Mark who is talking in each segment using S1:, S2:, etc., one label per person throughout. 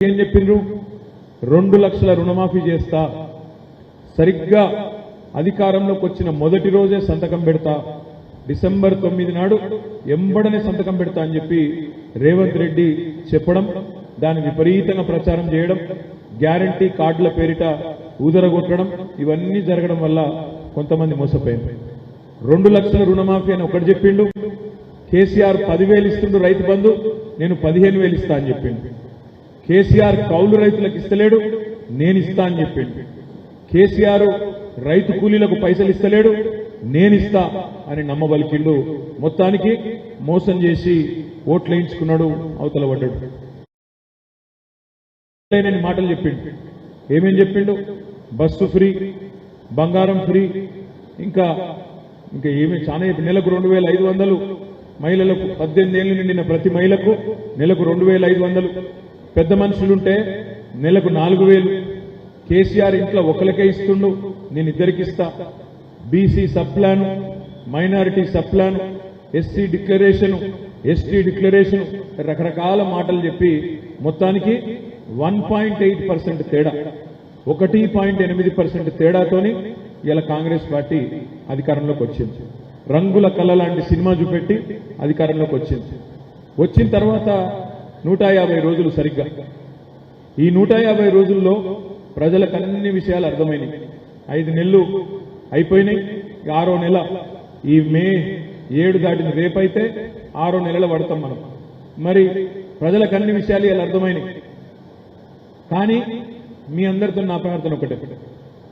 S1: ఏం చెప్పిండ్రు 2 లక్షల రుణమాఫీ చేస్తా, సరిగ్గా అధికారంలోకి వచ్చిన మొదటి రోజే సంతకం పెడతా, డిసెంబర్ 9 నాడు ఎంబడనే సంతకం పెడతా అని చెప్పి రేవంత్ రెడ్డి చెప్పడం, దాని విపరీతంగా ప్రచారం చేయడం, గ్యారంటీ కార్డుల పేరిట ఊదరగొట్టడం, ఇవన్నీ జరగడం వల్ల కొంతమంది మోసపోయింది. 2 లక్షల రుణమాఫీ అని ఒకటి చెప్పిండు. కేసీఆర్ 10,000 ఇస్తుండు రైతు బంధు, నేను 15,000 ఇస్తా అని చెప్పిండు. కేసీఆర్ కౌలు రైతులకు ఇస్తలేడు, నేను ఇస్తా అని చెప్పిండు. కేసీఆర్ రైతు కూలీలకు పైసలు ఇస్తలేడు, నేనిస్తా అని నమ్మబలికిండు. మొత్తానికి మోసం చేసి ఓట్లు వేయించుకున్నాడు, అవతల పడ్డాడు. నేను మాటలు చెప్పిండు. ఏమేం చెప్పిండు? బస్సు ఫ్రీ, బంగారం ఫ్రీ, ఇంకా ఏమేమి చాలా నెలకు 2,500 మహిళలకు, 18 ఏళ్లు నిండిన ప్రతి మహిళకు నెలకు 2,500, పెద్ద మనుషులుంటే నెలకు 4,000. కేసీఆర్ ఇంట్లో ఒకరికే ఇస్తుండు, నేను ఇద్దరికి ఇస్తా. BC sub plan, minority sub plan, SC declaration, ST declaration, రకరకాల మాటలు చెప్పి మొత్తానికి 1.8% తేడా, 1.8% తేడాతోని ఇలా కాంగ్రెస్ పార్టీ అధికారంలోకి వచ్చింది. రంగుల కళ లాంటి సినిమా చూపెట్టి అధికారంలోకి వచ్చింది. వచ్చిన తర్వాత 150 రోజులు సరిగ్గా. ఈ 150 రోజుల్లో ప్రజలకు అన్ని విషయాలు అర్థమైనాయి. 5 నెలలు అయిపోయినాయి, 6వ నెల ఈ మే 7 దాటిన రేపైతే 6వ నెలలో పడతాం మనం. మరి ప్రజలకు అన్ని విషయాలు ఇలా అర్థమైనాయి. కానీ మీ అందరితో నా ప్రార్థన ఒకటే,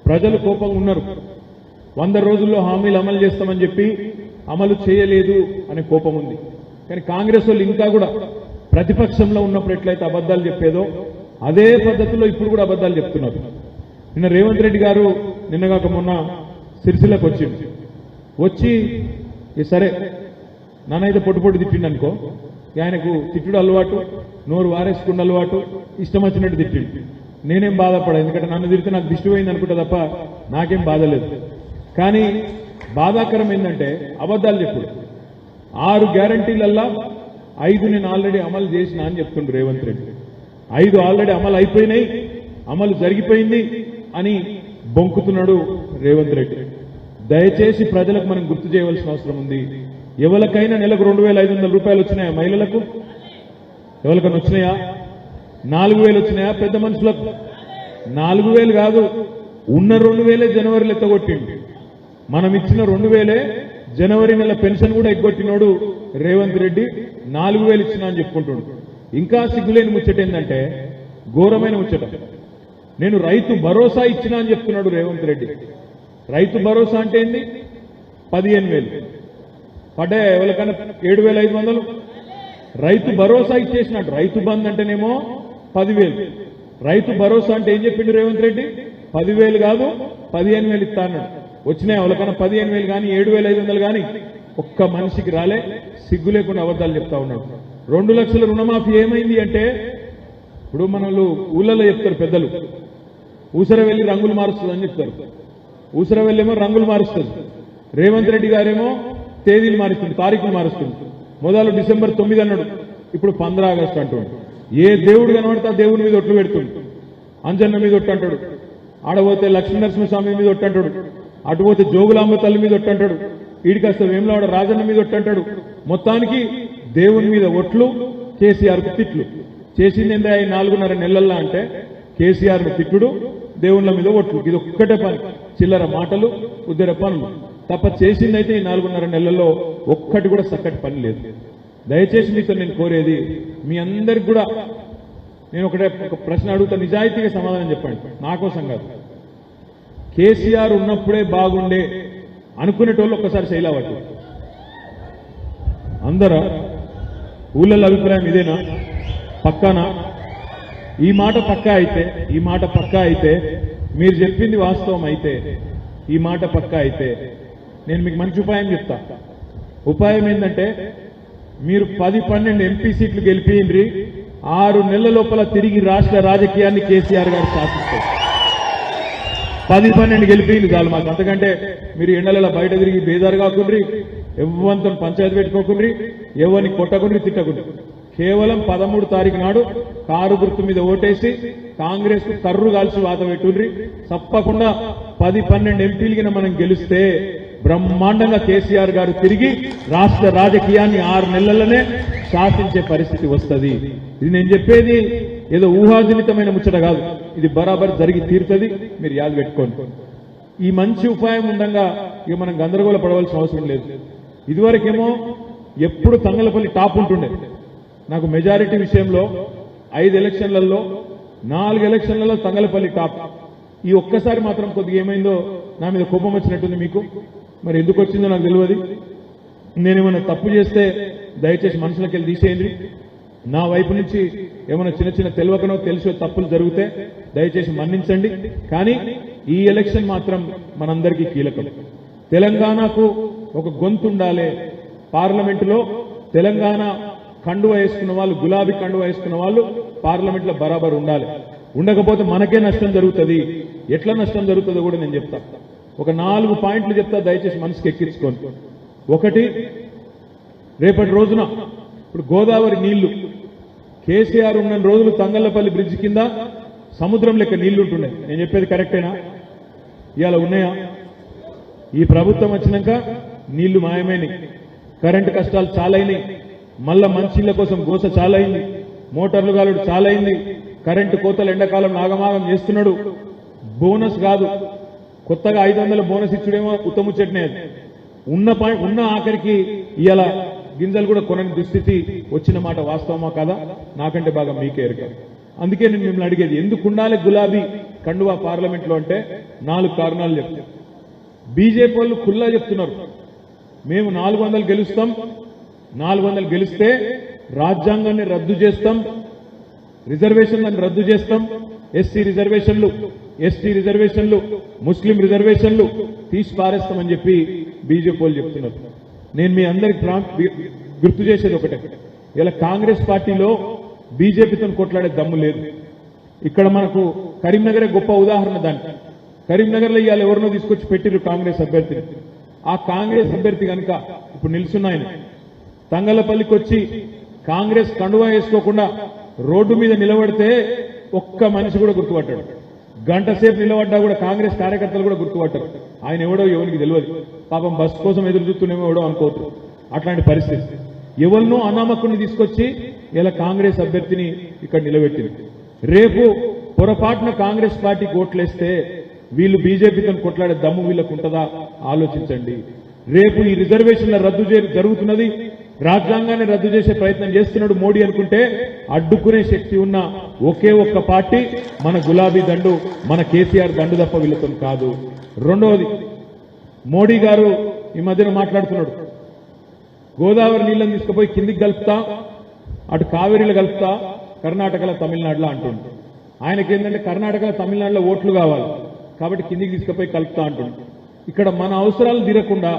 S1: ప్రజలు కోపంగా ఉన్నారు. 100 రోజుల్లో హామీలు అమలు చేస్తామని చెప్పి అమలు చేయలేదు అనే కోపం ఉంది. కానీ కాంగ్రెస్ వాళ్ళు ఇంకా కూడా ప్రతిపక్షంలో ఉన్నప్పుడు ఎట్లయితే అబద్ధాలు చెప్పేదో అదే పద్ధతిలో ఇప్పుడు కూడా అబద్ధాలు చెప్తున్నారు. నిన్న రేవంత్ రెడ్డి గారు నిన్నగాక మొన్న సిరిసిల్లకు వచ్చి సరే నానైతే పొట్టు తిట్టిండు అనుకో, ఆయనకు తిట్టుడు అలవాటు, నోరు వారేసుకున్న అలవాటు, ఇష్టం వచ్చినట్టు తిట్టిండు. నేనేం బాధపడా, ఎందుకంటే నన్ను తిరిగితే నాకు దిష్టి పోయింది అనుకుంటా తప్ప నాకేం బాధ లేదు. కానీ బాధాకరం ఏంటంటే అబద్ధాలు చెప్పుడు. 6 గ్యారంటీలల్లా 5 నేను ఆల్రెడీ అమలు చేసిన అని చెప్తుండ్రు రేవంత్ రెడ్డి. 5 ఆల్రెడీ అమలు అయిపోయినాయి, అమలు జరిగిపోయింది అని బొంకుతున్నాడు రేవంత్ రెడ్డి. దయచేసి ప్రజలకు మనం గుర్తు చేయవలసిన అవసరం ఉంది. ఎవరికైనా నెలకు 2,500 రూపాయలు వచ్చినాయా? మహిళలకు ఎవరికైనా వచ్చినాయా? 4,000 వచ్చినాయా? పెద్ద మనుషులకు 4,000 కాదు, ఉన్న 2,000 జనవరిలో ఎత్తగొట్టిండు. మనం ఇచ్చిన 2,000 జనవరి నెల పెన్షన్ కూడా ఎగ్గొట్టినోడు రేవంత్ రెడ్డి. 4,000 ఇచ్చినా అని చెప్పుకుంటున్నాడు. ఇంకా సిగ్గులేని ముచ్చట ఏంటంటే, ఘోరమైన ముచ్చట, నేను రైతు భరోసా ఇచ్చినా అని చెప్తున్నాడు రేవంత్ రెడ్డి. రైతు భరోసా అంటే ఏంది? 15,000 పడ్డాయా? ఎవరికైనా 7,500? రైతు భరోసా ఇచ్చేసినట్టు. రైతు బంద్ అంటేనేమో 10,000. రైతు భరోసా అంటే ఏం చెప్పిండు రేవంత్ రెడ్డి? 10,000 కాదు 15,000 ఇస్తా అన్నాడు. వచ్చినాయి ఎవరికైనా 15,000 కానీ 7,500 కానీ? ఒక్క మనిషికి రాలే. సిగ్గు లేకుండా అబద్ధాలు చెప్తా ఉన్నాడు. 2 లక్షల రుణమాఫీ ఏమైంది అంటే, ఇప్పుడు మనలు ఊళ్ళలో చెప్తారు పెద్దలు, ఊసర వెళ్లి రంగులు మారుస్తుందని చెప్తారు. ఊసర వెళ్ళేమో రంగులు మారుస్తుంది, రేవంత్ రెడ్డి గారేమో తేదీలు మారుస్తుంది, తారీఖులు మారుస్తుంది. మొదలు డిసెంబర్ 9 అన్నాడు, ఇప్పుడు 15 ఆగస్టు అంటాడు. ఏ దేవుడు కనబడితే ఆ దేవుడి మీద ఒట్లు పెడుతుంది. అంజన్న మీద ఒట్టు అంటాడు, ఆడపోతే లక్ష్మీనరసింహస్వామి మీద ఒట్టు అంటాడు, అటుపోతే జోగులాంబ తల్లి మీద ఒట్టు అంటాడు, ఈడికాస్త వేములవాడ రాజన్న మీద ఒట్టు అంటాడు. మొత్తానికి దేవుని మీద ఒట్లు, కేసీఆర్కు తిట్లు. చేసింది ఏందా ఈ 4.5 నెలల్లో అంటే కేసీఆర్ను తిట్టుడు, దేవుళ్ళ మీద ఒట్లు. ఇది ఒక్కటే పని, చిల్లర మాటలు, ఉద్దర పనులు తప్ప చేసిందైతే ఈ 4.5 నెలల్లో ఒక్కటి కూడా చక్కటి పని లేదు. దయచేసి మీతో నేను కోరేది, మీ అందరికి కూడా నేను ఒక ప్రశ్న అడుగుతా, నిజాయితీగా సమాధానం చెప్పండి, నా కోసం కాదు. కేసీఆర్ ఉన్నప్పుడే బాగుండే అనుకునేటోళ్ళు ఒక్కసారి శైలావట్టు. అందరూ ఊళ్ళల్లో అభిప్రాయం ఇదేనా? పక్కానా? ఈ మాట పక్కా అయితే మీరు చెప్పింది వాస్తవం అయితే, ఈ మాట పక్కా అయితే నేను మీకు మంచి ఉపాయం చెప్తా. ఉపాయం ఏంటంటే, మీరు 10-12 ఎంపీ సీట్లు గెలిపిండ్రి, 6 నెలల లోపల తిరిగి రాష్ట్ర రాజకీయాన్ని కేసీఆర్ గారు శాసిస్తారు. 10-12 గెలిపింది చాలు మాకు. అంతకంటే మీరు ఎండలలో బయట తిరిగి బేదారు కాకుండ్రి, ఎవరితో పంచాయతీ పెట్టుకోకుండ్రి, ఎవరిని కొట్టకుండ్రి, తిట్టకుండ్రి. కేవలం 13 తారీఖు నాడు కారు గుర్తు మీద ఓటేసి కాంగ్రెస్ కు కర్రు కాల్చి వాత పెట్టుండ్రి. తప్పకుండా 10-12 ఎంపీలకి మనం గెలిస్తే బ్రహ్మాండంగా కేసీఆర్ గారు తిరిగి రాష్ట్ర రాజకీయాన్ని 6 నెలలనే శాసించే పరిస్థితి వస్తుంది. ఇది నేను చెప్పేది ఏదో ఊహాజనితమైన ముచ్చట కాదు, ఇది బరాబర్ జరిగి తీరుతుంది. మీరు యాద పెట్టుకోండి. ఈ మంచి ఉపాయం ఉండగా ఇక మనం గందరగోళ పడవలసిన అవసరం లేదు. ఇదివరకేమో ఎప్పుడు తంగలపల్లి టాప్ ఉంటుండే. నాకు మెజారిటీ విషయంలో 5 ఎలక్షన్లలో 4 ఎలక్షన్లలో తంగలపల్లి టాప్. ఈ ఒక్కసారి మాత్రం కొద్దిగా ఏమైందో నా మీద కోపం వచ్చినట్టుంది మీకు. మరి ఎందుకు వచ్చిందో నాకు తెలియదు. నేనేమైనా తప్పు చేస్తే దయచేసి మనసులోకి వెళ్ళి తీసేయండి. నా వైపు నుంచి ఏమైనా చిన్న చిన్న తెలియకనో తెలిసో తప్పులు జరిగితే దయచేసి మన్నించండి. కానీ ఈ ఎలక్షన్ మాత్రం మనందరికీ కీలకం. తెలంగాణకు ఒక గొంతు ఉండాలి. పార్లమెంటులో తెలంగాణ కండువ వేసుకున్న వాళ్ళు, గులాబీ కండువ వేసుకున్న వాళ్ళు పార్లమెంట్లో బరాబర్ ఉండాలి. ఉండకపోతే మనకే నష్టం జరుగుతుంది. ఎట్లా నష్టం జరుగుతుందో కూడా నేను చెప్తా. ఒక 4 పాయింట్లు చెప్తా, దయచేసి మనసుకి ఎక్కించుకోండి. ఒకటి, రేపటి రోజున ఇప్పుడు గోదావరి నీళ్లు కేసీఆర్ ఉన్న రోజులు తంగళ్లపల్లి బ్రిడ్జ్ కింద సముద్రం లెక్క నీళ్లు ఉంటున్నాయి. నేను చెప్పేది కరెక్టేనా? ఇవాళ ఉన్నాయా? ఈ ప్రభుత్వం వచ్చినాక నీళ్లు మాయమైనవి. కరెంటు కష్టాలు చాలా అయినాయి. మళ్ళా మంచిళ్ల కోసం గోస చాలా అయింది. మోటార్లు గాలుడు చాలా అయింది. కరెంటు కోతలు ఎండాకాలం నాగమాగం చేస్తున్నాడు. బోనస్ కాదు, కొత్తగా 500 బోనస్ ఇచ్చుడేమో ఉత్తముచ్చట్నే. ఉన్న ఆఖరికి ఇవాళ గింజలు కూడా కొనని దుస్థితి వచ్చిన మాట వాస్తవమా కాదా? నాకంటే బాగా మీకే ఎరుక. అందుకే నేను మిమ్మల్ని అడిగేది, ఎందుకు ఉండాలి గులాబీ కండువా పార్లమెంట్ లో అంటే 4 కారణాలు చెప్తాను. బీజేపీ వాళ్ళు ఖుల్లా చెప్తున్నారు, మేము 400 గెలుస్తాం, 400 గెలిస్తే రాజ్యాంగాన్ని రద్దు చేస్తాం, రిజర్వేషన్లను రద్దు చేస్తాం, ఎస్సీ రిజర్వేషన్లు, ఎస్టీ రిజర్వేషన్లు, ముస్లిం రిజర్వేషన్లు తీసి పారేస్తామని చెప్పి బీజేపీ వాళ్ళు చెప్తున్నారు. నేను మీ అందరికి గుర్తు చేసేది ఒకటే, ఇలా కాంగ్రెస్ పార్టీలో బీజేపీతో కొట్లాడే దమ్ము లేదు. ఇక్కడ మనకు కరీంనగరే గొప్ప ఉదాహరణ. దానికి కరీంనగర్లో ఇవాళ ఎవరినో తీసుకొచ్చి పెట్టిరు కాంగ్రెస్ అభ్యర్థిని. ఆ కాంగ్రెస్ అభ్యర్థి కనుక ఇప్పుడు నిల్చున్న ఆయన తంగలపల్లికి వచ్చి కాంగ్రెస్ కండువా వేసుకోకుండా రోడ్డు మీద నిలబడితే ఒక్క మనిషి కూడా గుర్తుపట్టాడు. గంట సేపు నిలబడ్డా కూడా కాంగ్రెస్ కార్యకర్తలు కూడా గుర్తుపట్టారు. ఆయన ఎవడో ఎవరికి తెలియదు. పాపం బస్ కోసం ఎదురు చూస్తూనేమో ఎవడో అనుకోవచ్చు. అట్లాంటి పరిస్థితి. ఎవరినో అనామకుని తీసుకొచ్చి ఇలా కాంగ్రెస్ అభ్యర్థిని ఇక్కడ నిలబెట్టింది. రేపు పొరపాటున కాంగ్రెస్ పార్టీకి ఓట్లేస్తే వీళ్ళు బీజేపీతో కొట్లాడే దమ్ము వీళ్ళకు ఉంటుందా ఆలోచించండి. రేపు ఈ రిజర్వేషన్ల రద్దు జరుగుతున్నది, రాజ్యాంగాన్ని రద్దు చేసే ప్రయత్నం చేస్తున్నాడు మోడీ అనుకుంటే అడ్డుకునే శక్తి ఉన్న ఒకే ఒక్క పార్టీ మన గులాబీ దండు, మన కేసీఆర్ దండు తప్ప వీళ్ళతో కాదు. రెండవది, మోడీ గారు ఈ మధ్యన మాట్లాడుతున్నాడు, గోదావరి నీళ్ళని తీసుకుపోయి కిందికి కలుపుతా, అటు కావేరీలో కలుపుతా, కర్ణాటకలో తమిళనాడులో అంటుంది. ఆయనకేంటంటే కర్ణాటకలో తమిళనాడులో ఓట్లు కావాలి కాబట్టి కిందికి తీసుకుపోయి కలుపుతా అంటుంది. ఇక్కడ మన అవసరాలు తీరకుండా,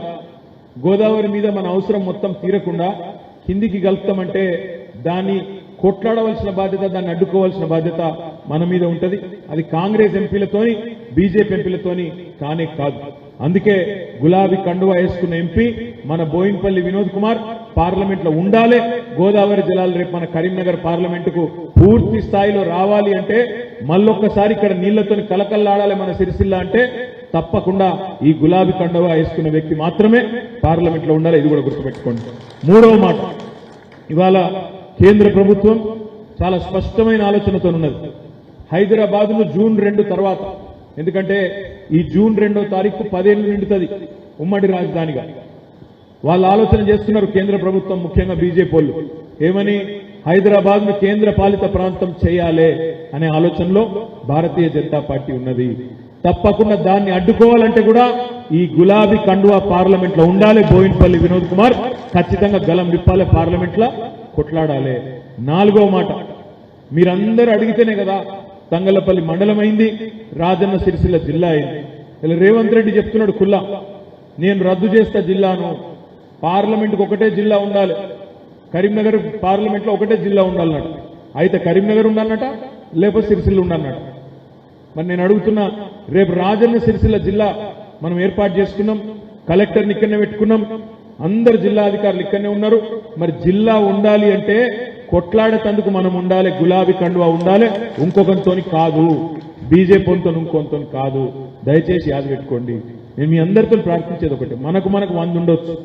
S1: గోదావరి మీద మన అవసరం మొత్తం తీరకుండా కిందికి కలుపుతామంటే దాన్ని కొట్లాడవలసిన బాధ్యత, దాన్ని అడ్డుకోవాల్సిన బాధ్యత మన మీద ఉంటది. అది కాంగ్రెస్ ఎంపీలతోని బీజేపీ ఎంపీలతోని కానే కాదు. అందుకే గులాబీ కండువా వేసుకున్న ఎంపీ మన బోయిన్పల్లి వినోద్ కుమార్ పార్లమెంట్ లో ఉండాలి. గోదావరి జలాలు రేపు మన కరీంనగర్ పార్లమెంటుకు పూర్తి స్థాయిలో రావాలి అంటే, మళ్ళొక్కసారి ఇక్కడ నీళ్లతో కలకల్లాడాలి మన సిరిసిల్ల అంటే తప్పకుండా ఈ గులాబీ కండువా వేసుకున్న వ్యక్తి మాత్రమే పార్లమెంట్ లో ఉండాలి. ఇది కూడా గుర్తుపెట్టుకోండి. మూడవ మాట, ఇవాళ కేంద్ర ప్రభుత్వం చాలా స్పష్టమైన ఆలోచనతో ఉన్నది. హైదరాబాద్ ను జూన్ 2 తర్వాత, ఎందుకంటే ఈ జూన్ 2వ తారీఖు 10 ఏళ్లు నిండుతుంది ఉమ్మడి రాజధానిగా. వాళ్ళు ఆలోచన చేస్తున్నారు కేంద్ర ప్రభుత్వం, ముఖ్యంగా బీజేపీ వాళ్ళు. ఏమని? హైదరాబాద్ ను కేంద్ర పాలిత ప్రాంతం చేయాలి అనే ఆలోచనలో భారతీయ జనతా పార్టీ ఉన్నది. తప్పకుండా దాన్ని అడ్డుకోవాలంటే కూడా ఈ గులాబీ కండువా పార్లమెంట్ లో ఉండాలి. బోయిన్పల్లి వినోద్ కుమార్ ఖచ్చితంగా గలం విప్పాలి, పార్లమెంట్ లో కొట్లాడాలి. నాలుగవ మాట, మీరందరూ అడిగితేనే కదా తంగలపల్లి మండలం అయింది, రాజన్న సిరిసిల్ల జిల్లా అయింది. ఇలా రేవంత్ రెడ్డి చెప్తున్నాడు కుల్లా, నేను రద్దు చేస్తా జిల్లాను, పార్లమెంట్కి ఒకటే జిల్లా ఉండాలి, కరీంనగర్ పార్లమెంట్ లో ఒకటే జిల్లా ఉండాలన్నట్టు. అయితే కరీంనగర్ ఉండాలన్నట, లేకపోతే సిరిసిల్ల ఉండాలన్నట. మరి నేను అడుగుతున్నా, రేపు రాజన్న సిరిసిల్ల జిల్లా మనం ఏర్పాటు చేసుకున్నాం, కలెక్టర్ని ఇక్కడనే పెట్టుకున్నాం, అందరు జిల్లా అధికారులు ఇక్కడనే ఉన్నారు. మరి జిల్లా ఉండాలి అంటే కొట్లాడేందుకు మనం ఉండాలి, గులాబీ కండువా ఉండాలి, ఇంకొకరితోని కాదు, బీజేపీతో ఇంకొంతో కాదు. దయచేసి యాద పెట్టుకోండి. నేను మీ అందరితో ప్రార్థించేది ఒకటి, మనకు 100 ఉండొచ్చు,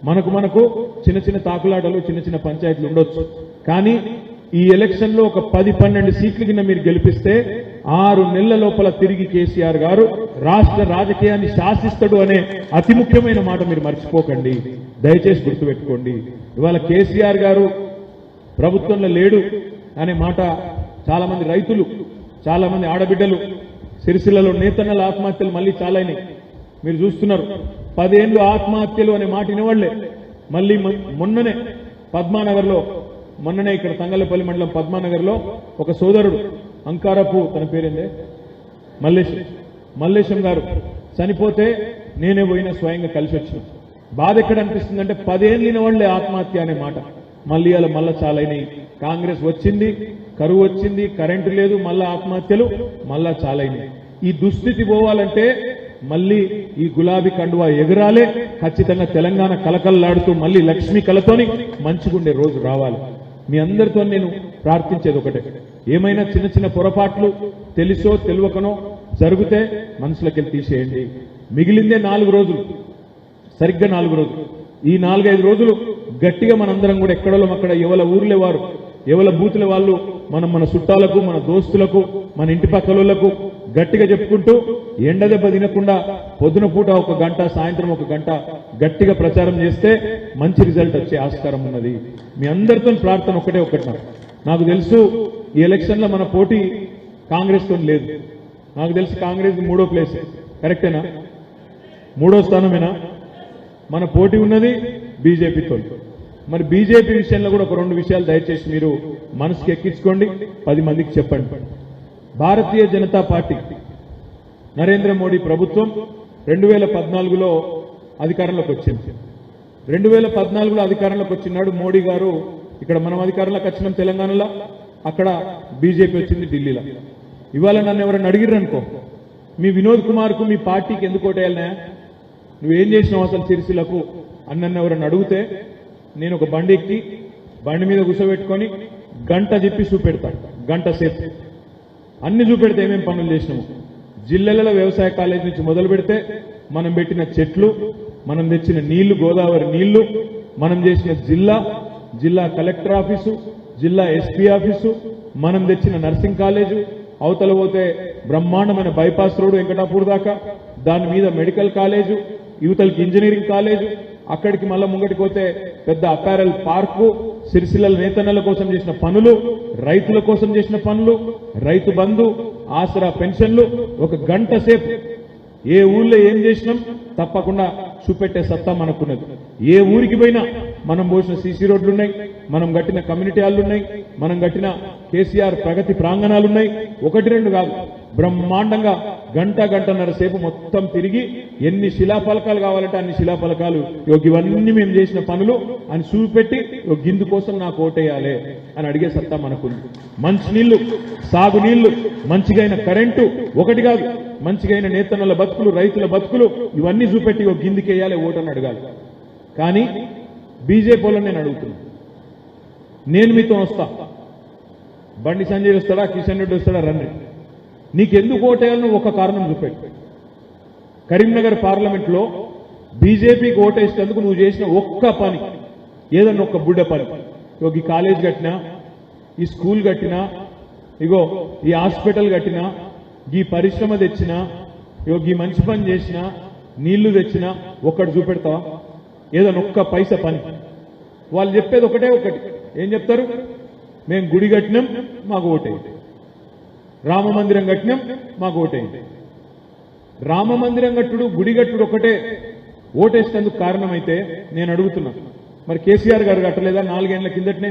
S1: మనకు చిన్న చిన్న తాకులాటలు, చిన్న చిన్న పంచాయతీలు ఉండొచ్చు. కానీ ఈ ఎలక్షన్ లో ఒక 10-12 సీట్ల కింద మీరు గెలిపిస్తే 6 నెలల లోపల తిరిగి కేసీఆర్ గారు రాష్ట్ర రాజకీయాన్ని శాసిస్తాడు అనే అతి ముఖ్యమైన మాట మీరు మర్చిపోకండి, దయచేసి గుర్తుపెట్టుకోండి. ఇవాళ కేసీఆర్ గారు ప్రభుత్వంలో లేడు అనే మాట చాలా మంది రైతులు, చాలా మంది ఆడబిడ్డలు, సిరిసిల్లలో నేతన్నల ఆత్మహత్యలు మళ్ళీ చాలా అయినాయి. మీరు చూస్తున్నారు, 10 ఏళ్ళు ఆత్మహత్యలు అనే మాట వినవాళ్లే. మళ్ళీ మొన్ననే పద్మానగర్లో, మొన్ననే ఇక్కడ తంగలపల్లి మండలం పద్మానగర్లో ఒక సోదరుడు అంకారపు, తన పేరేందే, మల్లేశం గారు చనిపోతే నేనే పోయినా, స్వయంగా కలిసి వచ్చిన. బాధ ఎక్కడ అనిపిస్తుందంటే 10 ఏళ్ళిన వాళ్లే ఆత్మహత్య అనే మాట మళ్ళీ అలా మళ్ళా చాలా అయినాయి. కాంగ్రెస్ వచ్చింది, కరువు వచ్చింది, కరెంటు లేదు, మళ్ళా ఆత్మహత్యలు మళ్ళా చాలా అయినాయి. ఈ దుస్థితి పోవాలంటే మళ్ళీ ఈ గులాబీ కండువా ఎగరాలే, ఖచ్చితంగా తెలంగాణ కలకల్లాడుతూ మళ్ళీ లక్ష్మీ కళతోని మంచిగుండే రోజు రావాలి. మీ అందరితో నేను ప్రార్థించేది ఒకటే, ఏమైనా చిన్న చిన్న పొరపాట్లు తెలుసో తెలియకనో జరిగితే మనసులోకి తీసేయండి. మిగిలిందే 4 రోజులు, సరిగ్గా 4 రోజులు. ఈ 4-5 రోజులు గట్టిగా మనందరం కూడా ఎక్కడో అక్కడ ఎవల ఊర్లే వారు, ఎవల బూతుల వాళ్ళు, మన చుట్టాలకు, మన దోస్తులకు, మన ఇంటి పక్కలకు గట్టిగా చెప్పుకుంటూ ఎండ దెబ్బ తినకుండా పొద్దున పూట 1 గంట, సాయంత్రం 1 గంట గట్టిగా ప్రచారం చేస్తే మంచి రిజల్ట్ వచ్చే ఆస్కారం ఉన్నది. మీ అందరితో ప్రార్థన ఒకటి, నాకు తెలుసు ఈ ఎలక్షన్లో మన పోటీ కాంగ్రెస్ తో లేదు. నాకు తెలిసి కాంగ్రెస్ 3వ ప్లేస్, కరెక్టేనా? 3వ స్థానమేనా? మన పోటీ ఉన్నది బీజేపీతో. మరి బీజేపీ విషయంలో కూడా ఒక 2 విషయాలు దయచేసి మీరు మనసుకి ఎక్కించుకోండి, 10 మందికి చెప్పండి. భారతీయ జనతా పార్టీ, నరేంద్ర మోడీ ప్రభుత్వం 2014లో అధికారంలోకి వచ్చింది. 2014లో అధికారంలోకి వచ్చినాడు మోడీ గారు. ఇక్కడ మనం అధికారంలోకి వచ్చినాం తెలంగాణలో, అక్కడ బీజేపీ వచ్చింది ఢిల్లీలో. ఇవాళ నన్ను ఎవరైనా అడిగిర్రనుకో, మీ వినోద్ కుమార్కు మీ పార్టీకి ఎందుకు ఓటేయాలనే, నువ్వేం చేసినావు అసలు సిరిసిల్లకు అని నన్ను ఎవరైనా అడిగితే, నేను ఒక బండి ఎక్కి బండి మీద కూర్చోబెట్టుకొని గంట చెప్పి చూపెడతాను. గంట సేపు అన్ని చూపెడితే ఏమేం పనులు చేసినాము. జిల్లాలలో వ్యవసాయ కాలేజ్ నుంచి మొదలు పెడితే మనం పెట్టిన చెట్లు, మనం తెచ్చిన నీళ్లు, గోదావరి నీళ్లు, మనం చేసిన జిల్లా కలెక్టర్ ఆఫీసు, జిల్లా ఎస్పీ ఆఫీసు, మనం తెచ్చిన నర్సింగ్ కాలేజు, అవతల పోతే బ్రహ్మాండమైన బైపాస్ రోడ్డు వెంకటాపూర్ దాకా, దాని మీద మెడికల్ కాలేజు, యువతలకి ఇంజనీరింగ్ కాలేజు, అక్కడికి మళ్ళా ముంగటికి పోతే పెద్ద అపారల్ పార్కు, సిరిసిల్ల నేతన్నల కోసం చేసిన పనులు, రైతుల కోసం చేసిన పనులు, రైతు బంధు, ఆసరా పెన్షన్లు, 1 గంట సేపు ఏ ఊళ్ళో ఏం చేసినాం తప్పకుండా చూపెట్టే సత్తా మనకున్నది. ఏ ఊరికి పోయినా మనం పోసిన సీసీ రోడ్లున్నాయి, మనం కట్టిన కమ్యూనిటీ హాల్లున్నాయి, మనం కట్టిన కేసీఆర్ ప్రగతి ప్రాంగణాలున్నాయి. 1-2 కాదు, బ్రహ్మాండంగా గంటన్నర సేపు మొత్తం తిరిగి ఎన్ని శిలాఫలకాలు కావాలంటే అన్ని శిలాఫలకాలు, ఇవన్నీ మేము చేసిన పనులు అని చూపెట్టి గిందు కోసం నాకు ఓటేయాలి అని అడిగే సత్తా మనకుంది. మంచినీళ్లు, సాగునీళ్లు, మంచిగైన కరెంటు, 1 కాదు, మంచిగైన నేతన్నల బతుకులు, రైతుల బతుకులు, ఇవన్నీ చూపెట్టి గిందికేయాలి ఓటని అడగాలి. కానీ బీజేపీ వాళ్ళని నేను అడుగుతున్నా, నేను మీతో వస్తా, బండి సంజయ్ వస్తాడా, కిషన్ రెడ్డి వస్తాడా, రండి, నీకెందుకు ఓటేయాలని ఒక కారణం చూపెట్టు. కరీంనగర్ పార్లమెంట్లో బీజేపీకి ఓటేసేందుకు నువ్వు చేసిన ఒక్క పని, ఏదన్నా ఒక బుడ్డ పని, ఈ కాలేజ్ కట్టినా, ఈ స్కూల్ కట్టినా, ఈ హాస్పిటల్ కట్టినా, ఈ పరిశ్రమ తెచ్చినా, ఈ మంచి పని చేసినా, నీళ్లు తెచ్చినా ఒక్కటి చూపెడతావా? ఏదన్నా ఒక్క పైసా పని. వాళ్ళు చెప్పేది ఒకటి, ఏం చెప్తారు? మేము గుడి కట్టినాం, మాకు ఓటేయండి. రామ మందిరం కట్టినాం, మాకు ఓటేయండి. రామ మందిరం కట్టుడు, గుడి కట్టుడు ఒకటే ఓటేసేందుకు కారణమైతే నేను అడుగుతున్నా, మరి కేసీఆర్ గారు కట్టలేదా? 4 ఏళ్ల కిందటనే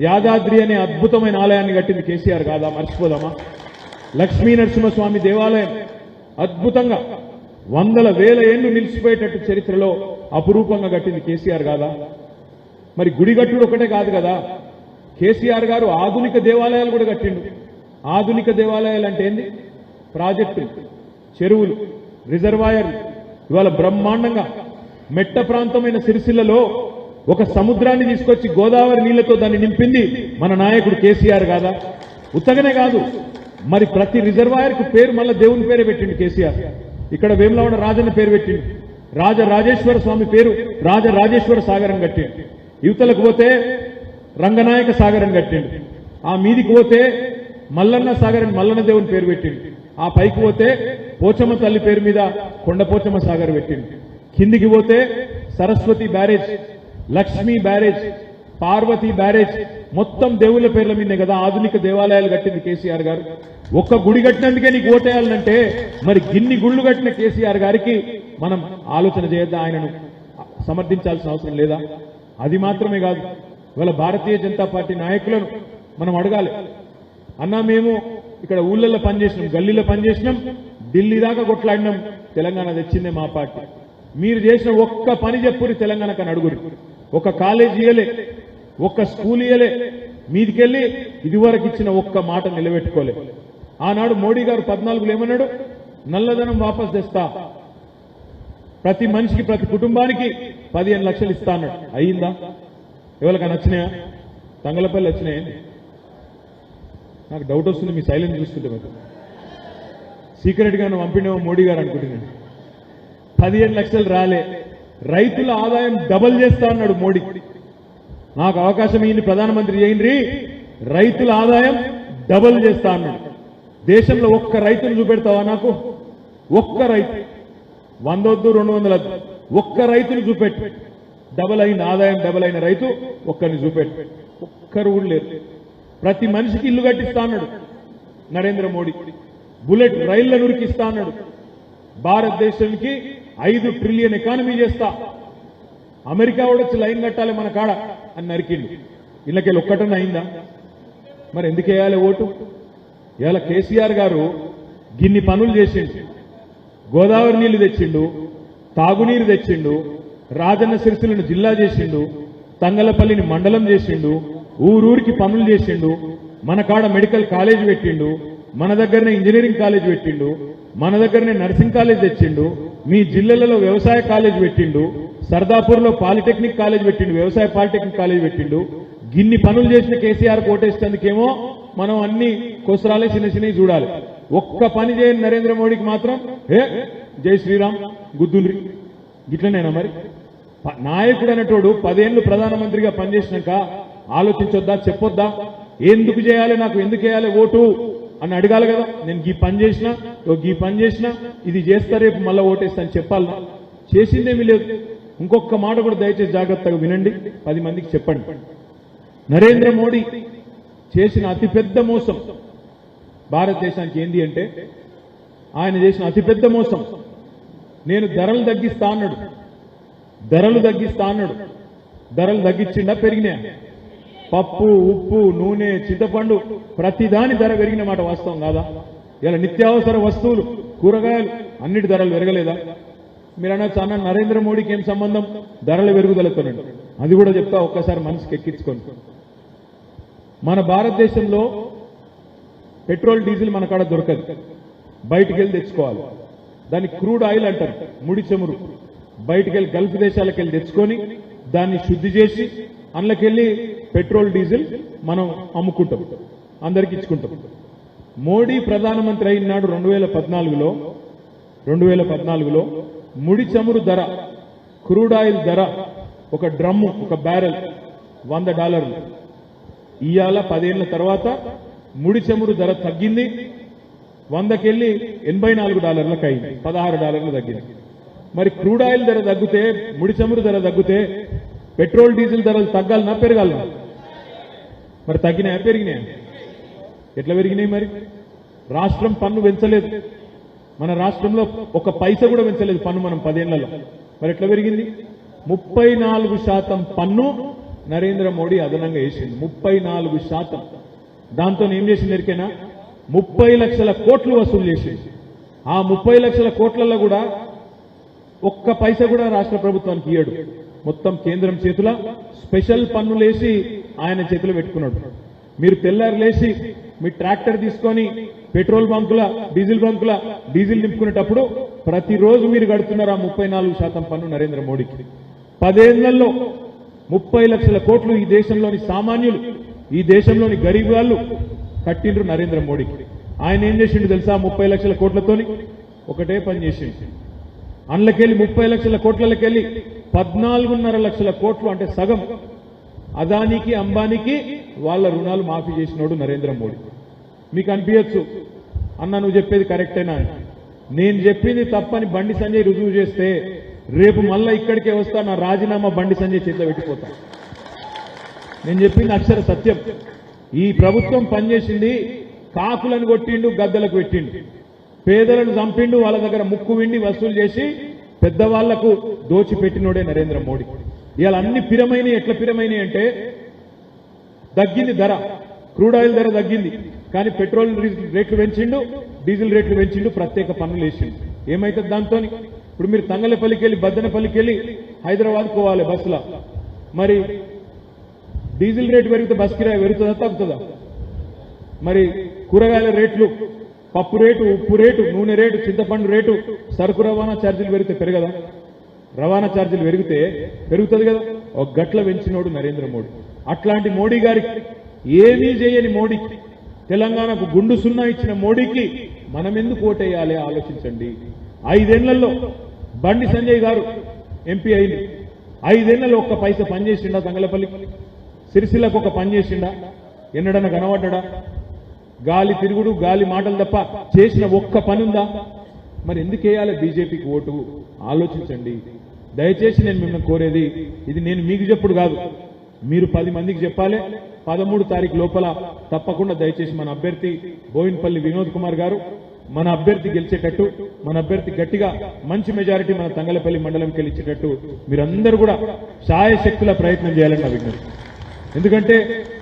S1: యాదాద్రి అనే అద్భుతమైన ఆలయాన్ని కట్టింది కేసీఆర్ కాదా? మర్చిపోదామా? లక్ష్మీ నరసింహస్వామి దేవాలయం అద్భుతంగా 100,000 ఏళ్లు నిలిచిపోయేటట్టు చరిత్రలో అపురూపంగా కట్టింది కేసీఆర్ కాదా? మరి గుడి కట్టుడు ఒకటే కాదు కదా, కేసీఆర్ గారు ఆధునిక దేవాలయాలు కూడా కట్టిండు. ఆధునిక దేవాలయాలు అంటే ఏంది? ప్రాజెక్టులు, చెరువులు, రిజర్వాయర్లు. ఇవాళ బ్రహ్మాండంగా మెట్ట ప్రాంతమైన సిరిసిల్లలో ఒక సముద్రాన్ని తీసుకొచ్చి గోదావరి నీళ్లతో దాన్ని నింపింది మన నాయకుడు కేసీఆర్ కాదా? ఉత్తగనే కాదు, మరి ప్రతి రిజర్వాయర్ కు పేరు మళ్ళా దేవుని పేరే పెట్టిండు కేసీఆర్. ఇక్కడ వేములవాడ రాజన్న పేరు పెట్టిండు, రాజరాజేశ్వర స్వామి పేరు రాజరాజేశ్వర సాగరం కట్టిండు. యువతలకు పోతే రంగనాయక సాగరం కట్టిండు. ఆ మీదికి పోతే మల్లన్న సాగర్ అని మల్లన్న దేవుని పేరు పెట్టిండు. ఆ పైకి పోతే పోచమ్మ తల్లి పేరు మీద కొండపోచమ్మ సాగర్ పెట్టిండు. కిందికి పోతే Saraswati barrage, Lakshmi barrage, Parvati barrage, మొత్తం దేవుళ్ళ పేర్ల మీదే కదా ఆధునిక దేవాలయాలు కట్టింది కేసీఆర్ గారు. ఒక్క గుడి కట్టినందుకే నీకు ఓటేయాలంటే మరి గిన్ని గుళ్ళు కట్టిన కేసీఆర్ గారికి మనం ఆలోచన చేయొద్దా? ఆయనను సమర్థించాల్సిన అవసరం లేదా? అది మాత్రమే కాదు, ఇవాళ భారతీయ జనతా పార్టీ నాయకులను మనం అడగాలి. అన్నా మేము ఇక్కడ ఊళ్ళల్లో పనిచేసినాం, గల్లీలో పనిచేసినాం, ఢిల్లీ దాకా కొట్లాడినాం, తెలంగాణ తెచ్చిందే మా పార్టీ. మీరు చేసిన ఒక్క పని చెప్పురి తెలంగాణకు అని అడుగురి. ఒక కాలేజ్ ఇయ్యలే, ఒక్క స్కూల్ ఇయ్యలే, మీదికెళ్ళి ఇదివరకు ఇచ్చిన ఒక్క మాట నిలబెట్టుకోలే. ఆనాడు మోడీ గారు 14లో ఏమన్నాడు? నల్లధనం వాపస్ తెస్తా, ప్రతి మనిషికి ప్రతి కుటుంబానికి 15 లక్షలు ఇస్తా అన్నాడు. అయ్యిందా? ఎవరికైనా వచ్చినాయా? తంగలపల్లి వచ్చినాయా? నాకు డౌట్ వస్తుంది మీ సైలెన్స్ చూస్తుంటే. మీకు సీక్రెట్ గా పంపిణేమో మోడీ గారు అనుకుంటున్నాను. 15 లక్షలు రాలే. రైతుల ఆదాయం డబల్ చేస్తా అన్నాడు మోడీ. నాకు అవకాశం ఇయ్యండి, ప్రధానమంత్రి చేయండి, రైతుల ఆదాయం డబల్ చేస్తా అన్నాడు. దేశంలో ఒక్క రైతును చూపెడతావా నాకు? ఒక్క రైతు, 100 వద్దు 200 వద్దు, ఒక్క రైతును చూపెట్టు. డబల్ అయిన ఆదాయం, డబల్ అయిన రైతు ఒక్కరిని చూపెట్టు. ఒక్కరు కూడా లేరు. ప్రతి మనిషికి ఇల్లు కట్టిస్తా అన్నాడు నరేంద్ర మోడీ. బుల్లెట్ రైళ్ల నురికిస్తా అన్నాడు. భారతదేశానికి 5 ట్రిలియన్ ఎకానమీ చేస్తా, అమెరికా కూడా వచ్చి లైన్ కట్టాలి మన కాడ అని నరికిండు. ఇళ్ళకెళ్ళి ఒక్కటన్నా అయిందా? మరి ఎందుకు వేయాలి ఓటు? ఇవాళ కేసీఆర్ గారు గిన్ని పనులు చేసిండు. గోదావరి నీళ్లు తెచ్చిండు, తాగునీరు తెచ్చిండు, రాజన్న సిరిసిల్లను జిల్లా చేసిండు, తంగలపల్లిని మండలం చేసిండు, ఊరూరికి పనులు చేసిండు, మన కాడ మెడికల్ కాలేజ్ పెట్టిండు, మన దగ్గరనే ఇంజనీరింగ్ కాలేజ్ పెట్టిండు, మన దగ్గరనే నర్సింగ్ కాలేజ్ తెచ్చిండు, మీ జిల్లాలలో వ్యవసాయ కాలేజ్ పెట్టిండు, సర్దాపూర్ లో పాలిటెక్నిక్ కాలేజ్ పెట్టిండు, వ్యవసాయ పాలిటెక్నిక్ కాలేజ్ పెట్టిండు. గిన్ని పనులు చేసిన కేసీఆర్ కోటేసేందుకేమో మనం అన్ని కోసరాలే చిన్న చిన్నవి చూడాలి. ఒక్క పని చేయని నరేంద్ర మోడీకి మాత్రం జై శ్రీరామ్ గుద్దుండ్రి. గిట్లనేనా మరి? నాయకుడు అనేటోడు 10 ఏళ్లు ప్రధానమంత్రిగా పనిచేసినాక ఆలోచించొద్దా? చెప్పొద్దా? ఎందుకు చేయాలి, నాకు ఎందుకు వేయాలి ఓటు అని అడగాలి కదా. నేను ఈ పని చేసినా, ఈ పని చేసినా, ఇది చేస్తా, రేపు మళ్ళా ఓటేస్తాను చెప్పాలనా? చేసిందేమీ లేదు. ఇంకొక మాట కూడా దయచేసి జాగ్రత్తగా వినండి, 10 మందికి చెప్పండి. నరేంద్ర మోడీ చేసిన అతిపెద్ద మోసం భారతదేశానికి ఏంది అంటే, ఆయన చేసిన అతిపెద్ద మోసం, నేను ధరలు తగ్గిస్తా అన్నాడు. ధరలు తగ్గిస్తా అన్నాడు. ధరలు తగ్గించిండా? పెరిగినాయా? పప్పు, ఉప్పు, నూనె, చింతపండు ప్రతిదాని ధర పెరిగిన మాట వాస్తవం కాదా? ఇలా నిత్యావసర వస్తువులు, కూరగాయలు అన్నిటి ధరలు పెరగలేదా? మీరు అనొచ్చు, అన్న నరేంద్ర మోడీకి ఏం సంబంధం ధరల పెరుగుదలతోనండి. అది కూడా చెప్తా, ఒక్కసారి మనసుకి ఎక్కించుకోండి. మన భారతదేశంలో పెట్రోల్, డీజిల్ మన కాడ దొరకదు, బయటికి వెళ్ళి తెచ్చుకోవాలి. దాన్ని క్రూడ్ ఆయిల్ అంటారు, ముడి చమురు. బయటికి వెళ్ళి గల్ఫ్ దేశాలకు వెళ్ళి తెచ్చుకొని దాన్ని శుద్ధి చేసి అందులోకెళ్ళి పెట్రోల్, డీజిల్ మనం అమ్ముకుంటాం, అందరికి ఇచ్చుకుంటాం. మోడీ ప్రధానమంత్రి అయినాడు 2014లో ముడి చమురు ధర, క్రూడ్ ఆయిల్ ధర, ఒక డ్రమ్ము, ఒక బ్యారెల్ $100. ఇవాళ 10 ఏళ్ల తర్వాత ముడి చమురు ధర తగ్గింది, 100కెళ్ళి $84 అయింది, $16 తగ్గింది. మరి క్రూడ్ ఆయిల్ ధర తగ్గితే, ముడి చమురు ధర తగ్గితే పెట్రోల్, డీజిల్ ధరలు తగ్గాలనా పెరగాలనా? మరి తగ్గినాయా పెరిగినాయా? ఎట్లా పెరిగినాయి? మరి రాష్ట్రం పన్ను పెంచలేదు, మన రాష్ట్రంలో ఒక పైసా కూడా పెంచలేదు పన్ను మనం 10 ఏళ్లలో. మరి ఎట్లా పెరిగింది? 34% పన్ను నరేంద్ర మోడీ అదనంగా వేసింది. 34%. దాంతో ఏం చేసింది ఎరికైనా? 30 లక్షల కోట్లు వసూలు చేసింది. ఆ 30 లక్షల కోట్లలో కూడా ఒక్క పైసా కూడా రాష్ట్ర ప్రభుత్వానికి ఇయ్యడు. మొత్తం కేంద్రం చేతుల స్పెషల్ పన్నులేసి ఆయన చేతిలో పెట్టుకున్నాడు. మీరు తెల్లారు లేచి మీ ట్రాక్టర్ తీసుకొని పెట్రోల్ బంకుల, డీజిల్ బంకుల డీజిల్ నింపుకునేటప్పుడు ప్రతిరోజు మీరు కడుతున్నారు ఆ 34% పన్ను నరేంద్ర మోడీకి. 10 ఏళ్లలో 30 లక్షల కోట్లు ఈ దేశంలోని సామాన్యులు, ఈ దేశంలోని గరీబ్ వాళ్ళు కట్టిండ్రు నరేంద్ర మోడీకి. ఆయన ఏం చేసిండు తెలుసా? 30 లక్షల కోట్లతోని ఒకటే పని చేసిండు. అందులోకెళ్ళి 30 లక్షల కోట్లకెళ్ళి 14.5 లక్షల కోట్లు అంటే సగం అదానికి అంబానీకి వాళ్ళ రుణాలు మాఫీ చేసినోడు నరేంద్ర మోడీ. మీకు అనిపించచ్చు, అన్న నువ్వు చెప్పేది కరెక్టేనా? నేను చెప్పింది తప్పని బండి సంజయ్ రుజువు చేస్తే రేపు మళ్ళా ఇక్కడికే వస్తా, నా రాజీనామా బండి సంజయ్ చేతిలో పెట్టిపోతా. నేను చెప్పింది అక్షర సత్యం. ఈ ప్రభుత్వం పనిచేసింది కాకులను కొట్టిండు, గద్దలకు పెట్టిండు, పేదలను చంపిండు, వాళ్ళ దగ్గర ముక్కు విండి వసూలు చేసి పెద్దవాళ్లకు దోచిపెట్టినోడే నరేంద్ర మోడీ. ఇవాళ అన్ని పిరమైనవి. ఎట్లా పిరమైనవి అంటే తగ్గింది ధర, క్రూడ్ ఆయిల్ ధర తగ్గింది, కానీ పెట్రోల్ రేట్లు పెంచిండు, డీజిల్ రేట్లు పెంచిండు, ప్రత్యేక పన్నులు వేసిండు. ఏమైతుంది దాంతో? ఇప్పుడు మీరు తంగలపల్లికి వెళ్ళి బద్దనపల్లికి వెళ్ళి హైదరాబాద్ పోవాలి బస్సులో, మరి డీజిల్ రేటు పెరిగితే బస్ కిరాయి పెరుగుతుందా తగ్గుతుందా? మరి కూరగాయల రేట్లు, పప్పు రేటు, ఉప్పు రేటు, నూనె రేటు, చింతపండు రేటు, సరుకు రవాణా ఛార్జీలు పెరిగితే పెరగదా? రవాణా ఛార్జీలు పెరిగితే పెరుగుతుంది కదా. ఒక గట్ల పెంచినోడు నరేంద్ర మోడీ. అట్లాంటి మోడీ గారికి, ఏమీ చేయని మోడీకి, తెలంగాణకు గుండు సున్నా ఇచ్చిన మోడీకి మనం ఎందుకు ఓటేయాలి ఆలోచించండి. 5 ఏళ్లలో బండి సంజయ్ గారు ఎంపీ అయింది. 5 ఏళ్లలో ఒక్క పైసా పనిచేసిండా? తంగలపల్లికి, సిరిసిల్లకు ఒక పని చేసిండా? ఎన్నడన్నా కనబడ్డా? గాలి తిరుగుడు, గాలి మాటలు తప్ప చేసిన ఒక్క పని ఉందా? మరి ఎందుకు వేయాలి బీజేపీకి ఓటు? ఆలోచించండి దయచేసి. నేను మిమ్మల్ని కోరేది, ఇది నేను మీకు చెప్పుడు కాదు, మీరు 10 మందికి చెప్పాలి. 13 తారీఖు లోపల తప్పకుండా దయచేసి మన అభ్యర్థి బోయిన్పల్లి వినోద్ కుమార్ గారు, మన అభ్యర్థి గెలిచేటట్టు, మన అభ్యర్థి గట్టిగా మంచి మెజారిటీ మన తంగలపల్లి మండలంకి గెలిచేటట్టు మీరందరూ కూడా శాయశక్తుల ప్రయత్నం చేయాలని నా విజ్ఞప్తి. ఎందుకంటే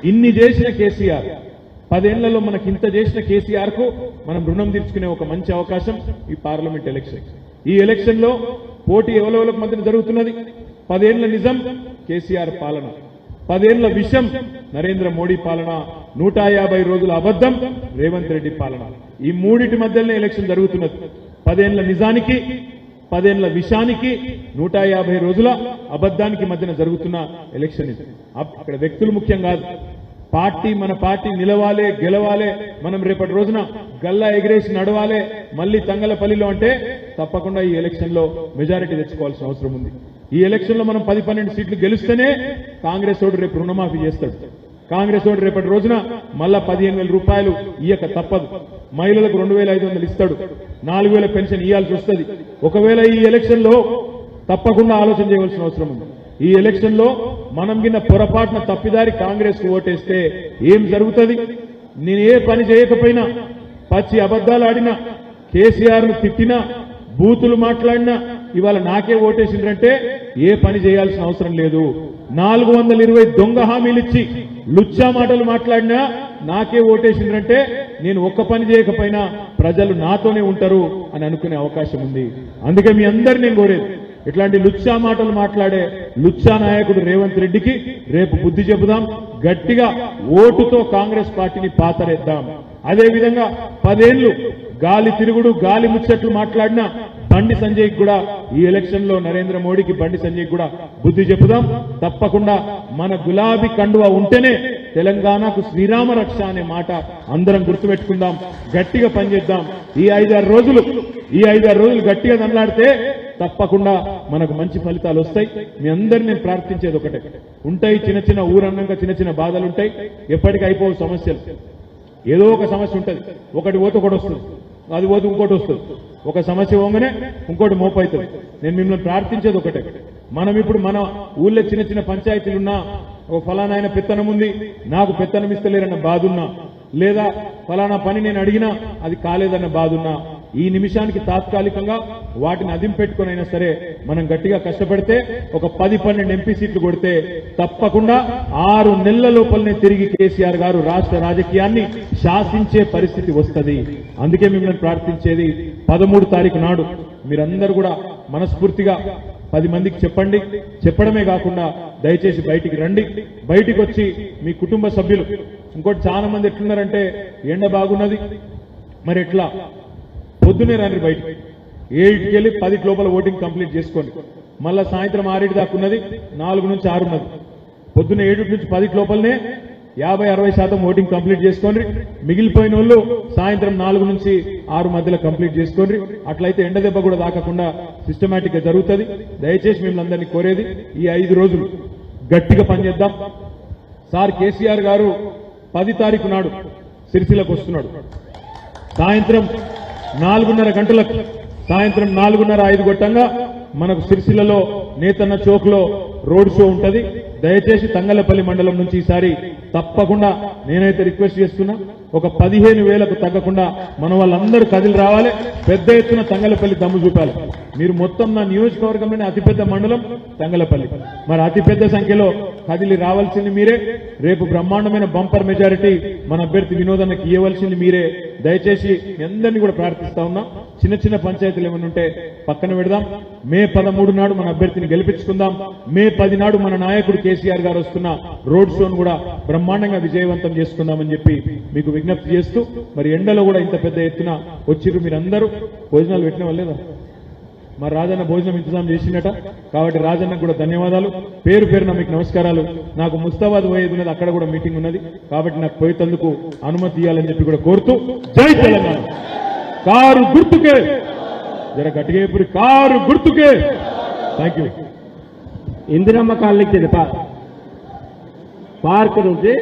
S1: ఇన్ని చేసిన కేసీఆర్, 10 ఏళ్లలో మనకి ఇంత చేసిన కేసీఆర్ కు మనం రుణం తీర్చుకునే ఒక మంచి అవకాశం ఈ పార్లమెంట్ ఎలక్షన్. ఈ ఎలక్షన్ లో పోటీ ఎవరెవరికి మధ్య జరుగుతున్నది? 10 ఏళ్ల నిజం కేసీఆర్ పాలన, 10 ఏళ్ల విషం నరేంద్ర మోడీ పాలన, 150 రోజుల అబద్ధం రేవంత్ రెడ్డి పాలన. ఈ మూడింటి మధ్యలోనే ఎలక్షన్ జరుగుతున్నది. 10 ఏళ్ల నిజానికి, 10 ఏళ్ల విషానికి, 150 రోజుల అబద్ధానికి మధ్యన జరుగుతున్న ఎలక్షన్ ఇది. అక్కడ వ్యక్తులు ముఖ్యం కాదు, పార్టీ, మన పార్టీ నిలవాలే, గెలవాలే, మనం రేపటి రోజున గల్లా ఎగిరేసి నడవాలే మళ్ళీ తంగలపల్లిలో అంటే తప్పకుండా ఈ ఎలక్షన్ లో మెజారిటీ తెచ్చుకోవాల్సిన అవసరం ఉంది. ఈ ఎలక్షన్ లో మనం 10-12 సీట్లు గెలిస్తేనే కాంగ్రెస్ ఓడు రేపు రుణమాఫీ చేస్తాడు. కాంగ్రెస్ ఓడు రేపటి రోజున మళ్ళా 15,000 రూపాయలు ఇయ్యక తప్పదు. మహిళలకు 2,500 ఇస్తాడు, 4,000 పెన్షన్ ఇవ్వాల్సి వస్తుంది. ఒకవేళ ఈ ఎలక్షన్ లో తప్పకుండా ఆలోచన చేయవలసిన అవసరం ఉంది. ఈ ఎలక్షన్ లో మనం కింద పొరపాటున తప్పిదారి కాంగ్రెస్ కు ఓటేస్తే ఏం జరుగుతుంది? నేను ఏ పని చేయకపోయినా, పచ్చి అబద్దాలు ఆడినా, కేసీఆర్ ను తిట్టినా, బూతులు మాట్లాడినా ఇవాళ నాకే ఓటేసిండ్రంటే ఏ పని చేయాల్సిన అవసరం లేదు. 420 దొంగ హామీలు ఇచ్చి లుచ్చా మాటలు మాట్లాడినా నాకే ఓటేసిండ్రంటే నేను ఒక్క పని చేయకపోయినా ప్రజలు నాతోనే ఉంటారు అని అనుకునే అవకాశం ఉంది. అందుకే మీ అందరినీ నేను కోరేది, ఇట్లాంటి లుచ్చా మాటలు మాట్లాడే లుచ్చా నాయకుడు రేవంత్ రెడ్డికి రేపు బుద్ధి చెబుదాం. గట్టిగా ఓటుతో కాంగ్రెస్ పార్టీని పాతరేద్దాం. అదేవిధంగా 10 ఏళ్లు గాలి తిరుగుడు, గాలి ముచ్చట్లు మాట్లాడిన బండి సంజయ్ కూడా ఈ ఎలక్షన్ లో నరేంద్ర మోడీకి, బండి సంజయ్ కూడా బుద్ధి చెబుదాం. తప్పకుండా మన గులాబీ కండువా ఉంటేనే తెలంగాణకు శ్రీరామ రక్ష అనే మాట అందరం గుర్తుపెట్టుకుందాం. గట్టిగా పనిచేద్దాం. ఈ 5-6 రోజులు గట్టిగా దండాడితే తప్పకుండా మనకు మంచి ఫలితాలు వస్తాయి. మీ అందరినీ నేను ప్రార్థించేది ఒకటే, ఉంటాయి చిన్న చిన్న ఊరన్నాక చిన్న చిన్న బాధలు ఉంటాయి, ఎప్పటికీ అయిపోవు సమస్యలు. ఏదో ఒక సమస్య ఉంటుంది, ఒకటి పోతే ఒకటి వస్తుంది, అది పోతే ఇంకోటి వస్తుంది. ఒక సమస్య పోగానే ఇంకోటి మోపవుతుంది. నేను మిమ్మల్ని ప్రార్థించేది ఒకటే, మనం ఇప్పుడు మన ఊళ్ళో చిన్న చిన్న పంచాయతీలున్నా, ఒక ఫలానా ఆయన పెత్తనం ఉంది, నాకు పెత్తనం ఇస్తలేరన్న బాధ ఉన్నా, లేదా ఫలానా పని నేను అడిగినా అది కాలేదన్న బాధ ఉన్నా, ఈ నిమిషానికి తాత్కాలికంగా వాటిని అదింపెట్టుకునైనా సరే మనం గట్టిగా కష్టపడితే ఒక 10-12 ఎంపీ సీట్లు కొడితే తప్పకుండా 6 నెలల లోపలనే తిరిగి కేసీఆర్ గారు రాష్ట్ర రాజకీయాన్ని శాసించే పరిస్థితి వస్తుంది. అందుకే మిమ్మల్ని ప్రార్థించేది 13 తారీఖు నాడు మీరందరూ కూడా మనస్ఫూర్తిగా 10 మందికి చెప్పండి. చెప్పడమే కాకుండా దయచేసి బయటికి రండి. బయటికి వచ్చి మీ కుటుంబ సభ్యులు, ఇంకోటి చాలా మంది ఎట్లున్నారంటే ఎండ బాగున్నది మరి ఎట్లా, పొద్దునే రండి బయటికి, 7కి వెళ్ళి 10 లోపల ఓటింగ్ కంప్లీట్ చేసుకోండి. మళ్ళా సాయంత్రం 6 దాకా ఉన్నది, 4 నుంచి 6 ఉన్నది. పొద్దున్న 7 నుంచి 10 లోపలనే 50-60% ఓటింగ్ కంప్లీట్ చేసుకోండి. మిగిలిపోయిన వాళ్ళు సాయంత్రం 4 నుంచి 6 మధ్యలో కంప్లీట్ చేసుకోండి. అట్లయితే ఎండ దెబ్బ కూడా తాకకుండా సిస్టమేటిక్ గా జరుగుతుంది. దయచేసి మిమ్మల్ని అందరినీ కోరేది ఈ 5 రోజులు గట్టిగా పనిచేద్దాం. సార్ కేసీఆర్ గారు 10 తారీఖు నాడు సిరిసిల్లకు వస్తున్నాడు. సాయంత్రం 4:30 గంటలకు, సాయంత్రం 4:30-5 గొట్టంగా మనకు సిరిసిల్లలో నేతన్న చౌక్ లో రోడ్ షో ఉంటది. దయచేసి తంగలపల్లి మండలం నుంచి ఈసారి తప్పకుండా నేనైతే రిక్వెస్ట్ చేస్తున్నా, ఒక 15,000కు తగ్గకుండా మన వాళ్ళందరూ కదిలి రావాలి. పెద్ద ఎత్తున తంగలపల్లి దమ్ము చూపాలి. మీరు మొత్తం నా నియోజకవర్గంలోనే అతిపెద్ద మండలం తంగలపల్లి. మరి అతిపెద్ద సంఖ్యలో కదిలి రావాల్సింది మీరే. రేపు బ్రహ్మాండమైన బంపర్ మెజారిటీ మన అభ్యర్థి వినోదన్నకి ఇవ్వవలసింది మీరే. దయచేసి మీ అందరినీ కూడా ప్రార్థిస్తా ఉన్నా, చిన్న చిన్న పంచాయతీలు ఏమైనా ఉంటే పక్కన పెడదాం. మే 13 నాడు మన అభ్యర్థిని గెలిపించుకుందాం. మే 10 నాడు మన నాయకుడు కేసీఆర్ గారు వస్తున్న రోడ్ షోను కూడా బ్రహ్మాండంగా విజయవంతం చేసుకుందామని చెప్పి మీకు విజ్ఞప్తి చేస్తూ, మరి ఎండలో కూడా ఇంత పెద్ద ఎత్తున వచ్చిర్రు మీరందరూ. భోజనాలు పెట్టిన వాళ్ళేదా? మరి రాజన్న భోజనం ఇంతజాం చేసిందట. కాబట్టి రాజన్నకు కూడా ధన్యవాదాలు. పేరు పేరున మీకు నమస్కారాలు. నాకు ముస్తాబాద్ పోయేది ఉన్నది, అక్కడ కూడా మీటింగ్ ఉన్నది. కాబట్టి నాకు పోయేందుకు అనుమతి ఇవ్వాలని చెప్పి కూడా కోరుతూ, జై తెలంగాణ. కారు గుర్తుకే, జర గట్టిగా ఇప్పుడు కారు గుర్తుకే. Thank you.
S2: ఇందిరమ్మ కాలనీకి చెందిన పార్క్ నుంచి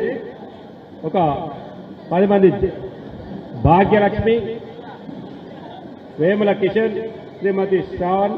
S2: ఒక 10 మంది, భాగ్యలక్ష్మి, వేముల కిషన్, శ్రీమతి శ్రావణ్,